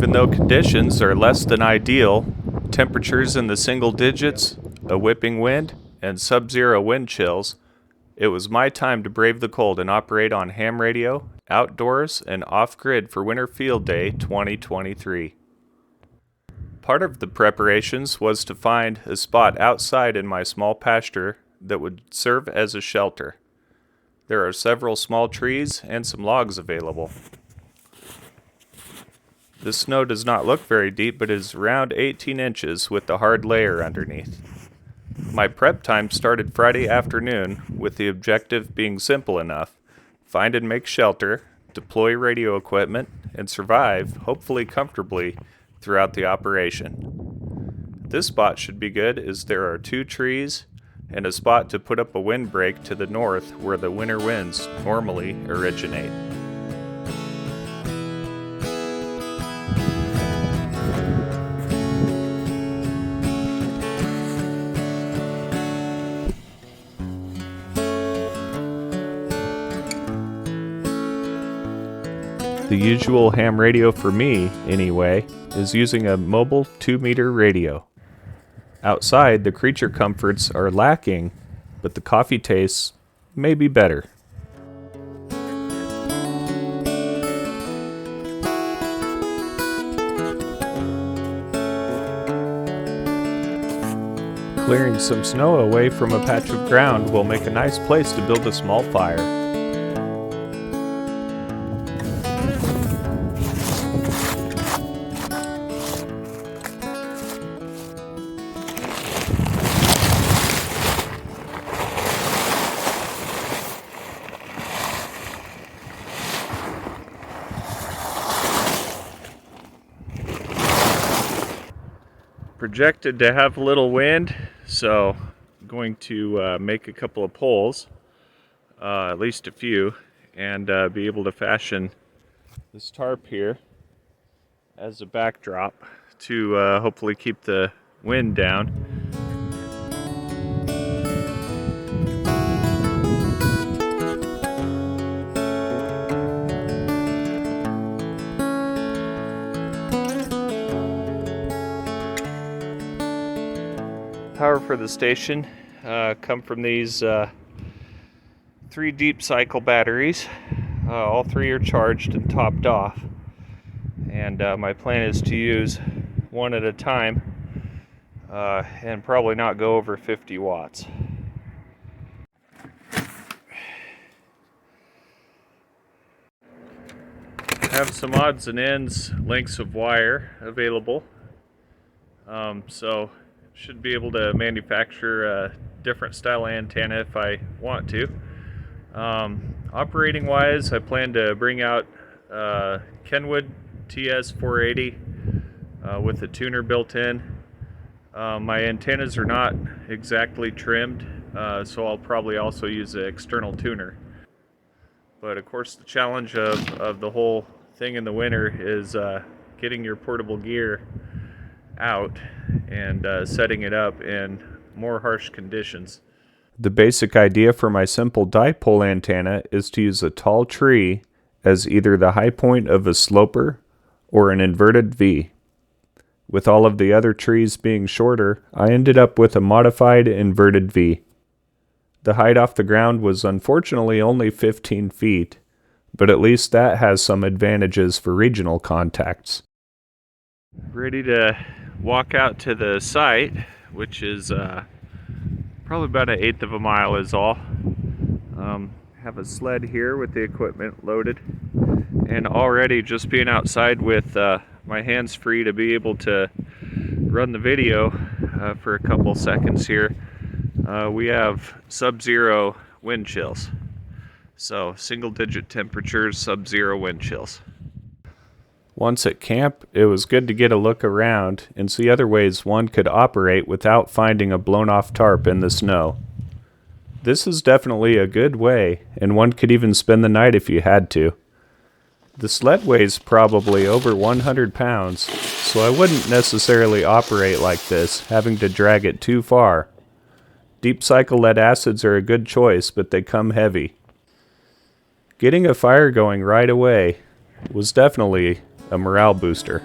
Even though conditions are less than ideal, temperatures in the single digits, a whipping wind, and sub-zero wind chills, it was my time to brave the cold and operate on ham radio, outdoors, and off-grid for Winter Field Day 2023. Part of the preparations was to find a spot outside in my small pasture that would serve as a shelter. There are several small trees and some logs available. The snow does not look very deep, but is around 18 inches with the hard layer underneath. My prep time started Friday afternoon with the objective being simple enough: find and make shelter, deploy radio equipment, and survive, hopefully comfortably, throughout the operation. This spot should be good as there are 2 trees and a spot to put up a windbreak to the north where the winter winds normally originate. The usual ham radio for me, anyway, is using a mobile 2-meter radio. Outside, the creature comforts are lacking, but the coffee tastes may be better. Clearing some snow away from a patch of ground will make a nice place to build a small fire. Projected to have a little wind, so I'm going to make a couple of poles, at least a few, and be able to fashion this tarp here as a backdrop to hopefully keep the wind down. Power for the station come from these 3 deep cycle batteries. All 3 are charged and topped off, and my plan is to use one at a time and probably not go over 50 watts. I have some odds and ends lengths of wire available, so should be able to manufacture a different style antenna if I want to. Operating wise, I plan to bring out Kenwood TS480 with a tuner built in. My antennas are not exactly trimmed, so I'll probably also use an external tuner. But of course the challenge of the whole thing in the winter is getting your portable gear out and setting it up in more harsh conditions. The basic idea for my simple dipole antenna is to use a tall tree as either the high point of a sloper or an inverted V. With all of the other trees being shorter, I ended up with a modified inverted V. The height off the ground was unfortunately only 15 feet, but at least that has some advantages for regional contacts. Ready to walk out to the site, which is probably about 1/8 of a mile is all. Have a sled here with the equipment loaded, and already just being outside with my hands free to be able to run the video for a couple seconds here. We have sub-zero wind chills, so single-digit temperatures, sub-zero wind chills. Once at camp, it was good to get a look around and see other ways one could operate without finding a blown-off tarp in the snow. This is definitely a good way, and one could even spend the night if you had to. The sled weighs probably over 100 pounds, so I wouldn't necessarily operate like this, having to drag it too far. Deep cycle lead acids are a good choice, but they come heavy. Getting a fire going right away was definitely a morale booster.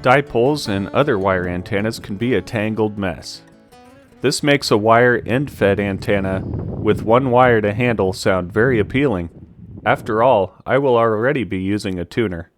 Dipoles and other wire antennas can be a tangled mess. This makes a wire end-fed antenna with one wire to handle sound very appealing. After all, I will already be using a tuner.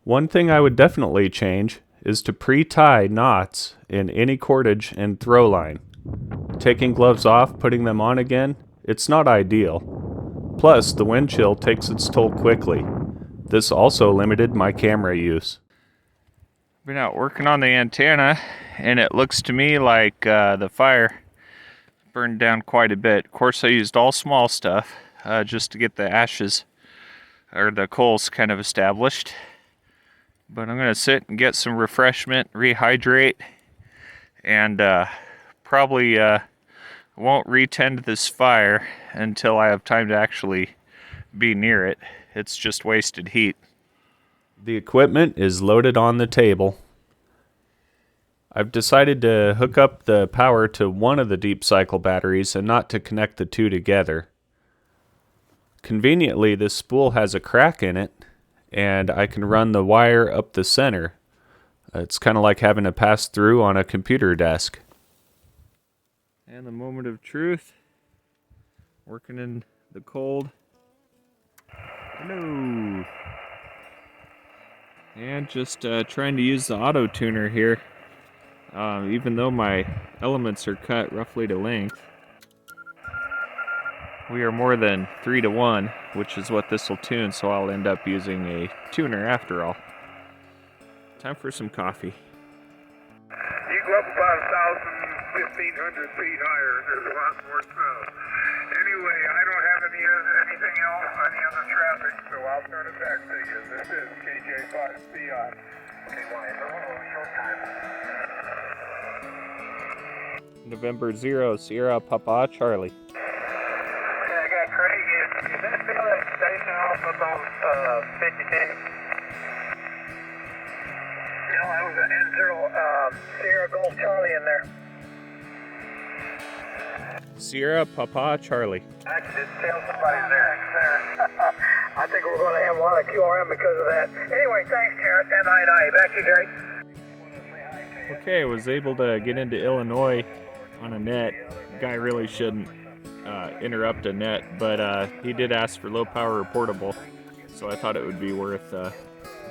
One thing I would definitely change is to pre-tie knots in any cordage and throw line. Taking gloves off, putting them on again, it's not ideal. Plus, the wind chill takes its toll quickly. This also limited my camera use. Been out working on the antenna, and it looks to me like the fire burned down quite a bit. Of course, I used all small stuff just to get the ashes or the coals kind of established. But I'm going to sit and get some refreshment, rehydrate, and probably won't retend this fire until I have time to actually be near it. It's just wasted heat. The equipment is loaded on the table. I've decided to hook up the power to one of the deep cycle batteries and not to connect the two together. Conveniently, this spool has a crack in it, and I can run the wire up the center. It's kind of like having a pass through on a computer desk. And the moment of truth. Working in the cold. Hello. And just trying to use the auto tuner here. Even though my elements are cut roughly to length. We are more than 3 to 1, which is what this will tune, so I'll end up using a tuner after all. Time for some coffee. You go up about 1,500 feet higher, there's a lot more snow. Anyway, I don't have anything else, any other traffic, so I'll turn it back to you. This is KJ5CI. November 0, Sierra Papa Charlie. Okay, I got Craig. Is that filling station off up on 52? No, I was an N0 Sierra Golf Charlie in there. Sierra Papa Charlie. I can just tell somebody's there. I think we're going to have a lot of QRM because of that. Anyway, thanks, Jared. And I. Back to you, Jake. Okay, I was able to get into Illinois on a net. Guy really shouldn't interrupt a net, but he did ask for low power reportable, so I thought it would be worth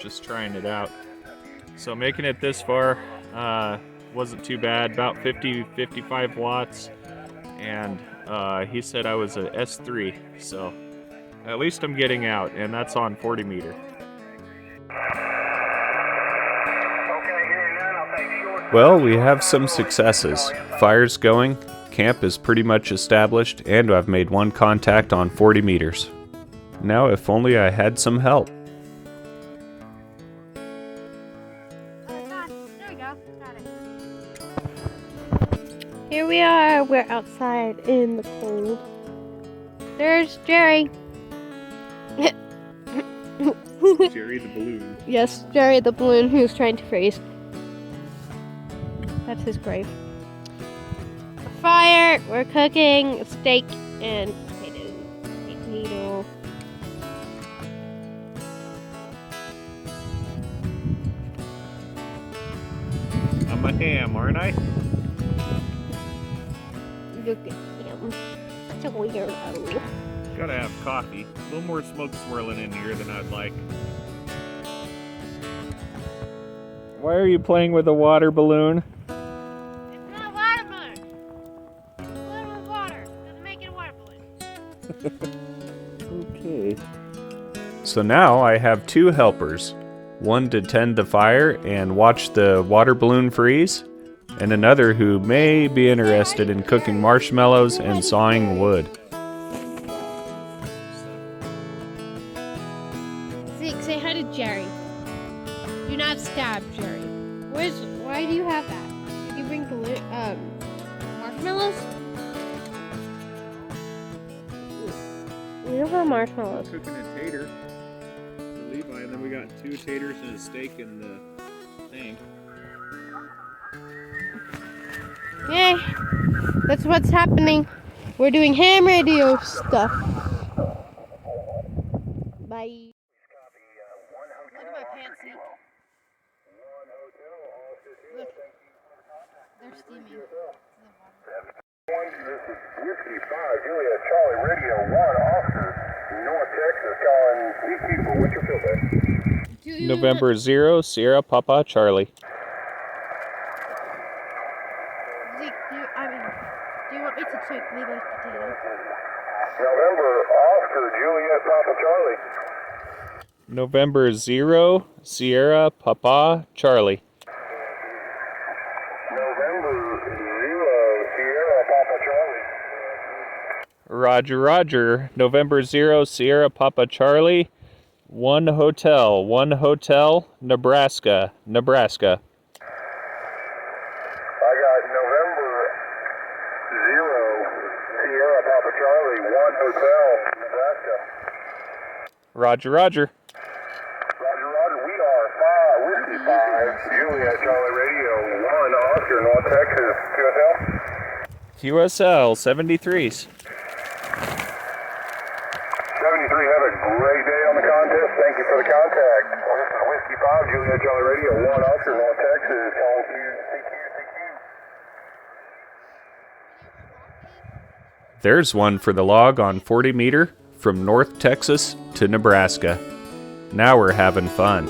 just trying it out. So making it this far wasn't too bad, about 50-55 watts, and he said I was a S3, so at least I'm getting out, and that's on 40 meter. Well, we have some successes. Fire's going, camp is pretty much established, and I've made one contact on 40 meters. Now if only I had some help. There we go. Got it. Here we are. We're outside in the cold. There's Jerry. Jerry the balloon. Yes, Jerry the balloon who's trying to freeze. That's his grave. A fire. We're cooking steak and potato. I'm a ham, aren't I? Look at him. Such a weirdo. Gotta have coffee. A little more smoke swirling in here than I'd like. Why are you playing with a water balloon? It's not a water balloon. It's a balloon with water. Doesn't make it a water balloon. Okay. So now I have two helpers. One to tend the fire and watch the water balloon freeze, and another who may be interested in cooking marshmallows and sawing wood. Say hi to Jerry. Do not stab Jerry. Why do you have that? Did you bring marshmallows? We don't have marshmallows. Cooking a tater for Levi, and then we got 2 taters and a steak in the thing. Yay! That's what's happening. We're doing ham radio stuff. Bye. Look at my pantsuit. They're steaming. This is Whiskey 5, Juliet Charlie Radio 1, Oscar, North Texas, calling Beekeeper. What's your field day? November 0, Sierra Papa Charlie. Zeke, do you want me to check Levi's potato? November Oscar, Juliet Papa Charlie. November 0, Sierra Papa Charlie. November 0, Sierra Papa Charlie. Roger, Roger. November 0, Sierra Papa Charlie. 1 Hotel, Nebraska, Nebraska. I got November 0, Sierra Papa Charlie, 1 Hotel, Nebraska. Roger, Roger. Roger, Roger. We are 5, Whiskey 5, Juliet Charlie Radio 1, Oscar, North Texas, QSL. QSL 73s. 73, have a great day on the contest. Thank you for the contact. This is Whiskey 5, Juliet Charlie Radio 1, Oscar, North Texas, calling CQ. There's one for the log on 40 meter from North Texas to Nebraska. Now we're having fun.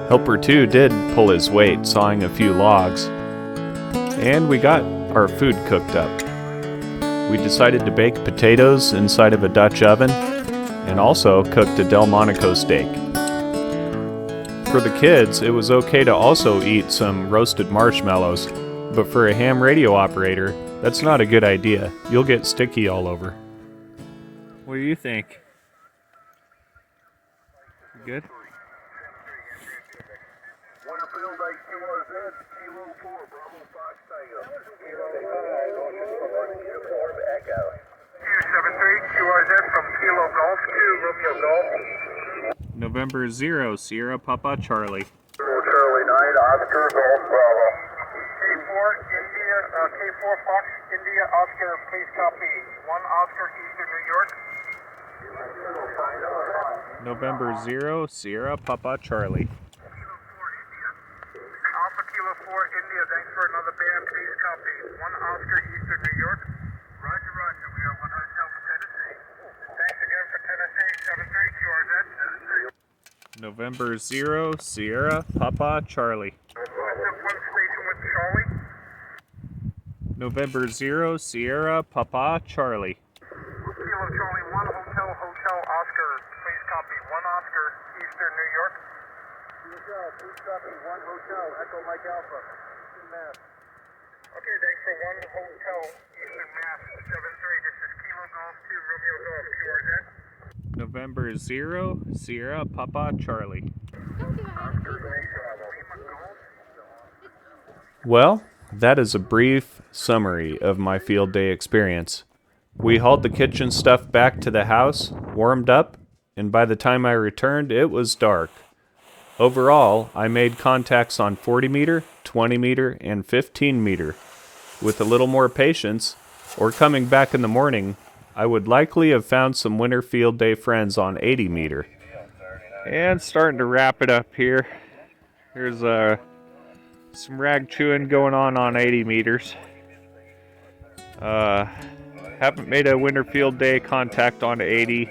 Helper 2 did pull his weight sawing a few logs, and we got our food cooked up. We decided to bake potatoes inside of a Dutch oven and also cooked a Delmonico steak. For the kids, it was okay to also eat some roasted marshmallows, but for a ham radio operator, that's not a good idea. You'll get sticky all over. What do you think? Good? Winterfield 8QRZ, Kilo 4, Bravo 5 Tango. Kilo 5, Uniform Echo. 273, QRZ from Kilo Golf 2, Romeo Golf. November 0, Sierra Papa Charlie. Charlie 9, Oscar Golf Bravo. K4 India, K4 Fox India Oscar, please copy. 1 Oscar Eastern New York. November 0, Sierra Papa Charlie. Alpha Kilo 4 India, thanks for another band, please copy. 1 Oscar Eastern New York. Roger, Roger, we are 1 Hotel for Tennessee. Thanks again for Tennessee, 73 QRZ, 73. November 0, Sierra Papa Charlie. One station with Charlie. November 0, Sierra Papa Charlie. Kilo Charlie 1 Hotel, Hotel Oscar, please copy. 1 Oscar Eastern New York. Please copy. 1 Hotel, Echo Mike Alpha, Eastern Mass. Okay, thanks for 1 Hotel, Eastern Mass, 73. This is Kilo Golf 2, Romeo Golf, QRZ. November 0, Sierra Papa Charlie. Well, that is a brief summary of my field day experience. We hauled the kitchen stuff back to the house, warmed up, and by the time I returned, it was dark. Overall, I made contacts on 40 meter, 20 meter, and 15 meter. With a little more patience, or coming back in the morning, I would likely have found some winter field day friends on 80 meter. And starting to wrap it up here. Here's some rag chewing going on 80 meters. Haven't made a winter field day contact on 80,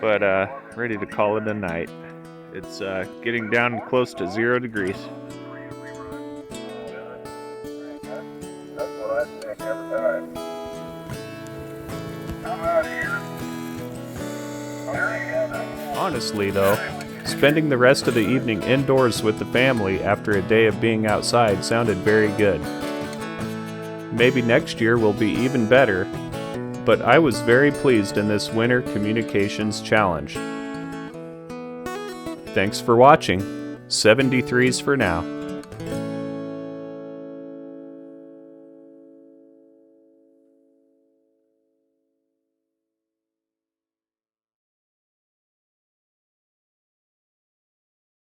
but ready to call it a night. It's getting down close to 0 degrees. That's what I think every time. I'm out of here. Honestly, though, spending the rest of the evening indoors with the family after a day of being outside sounded very good. Maybe next year will be even better, but I was very pleased in this winter communications challenge. Thanks for watching. 73s for now.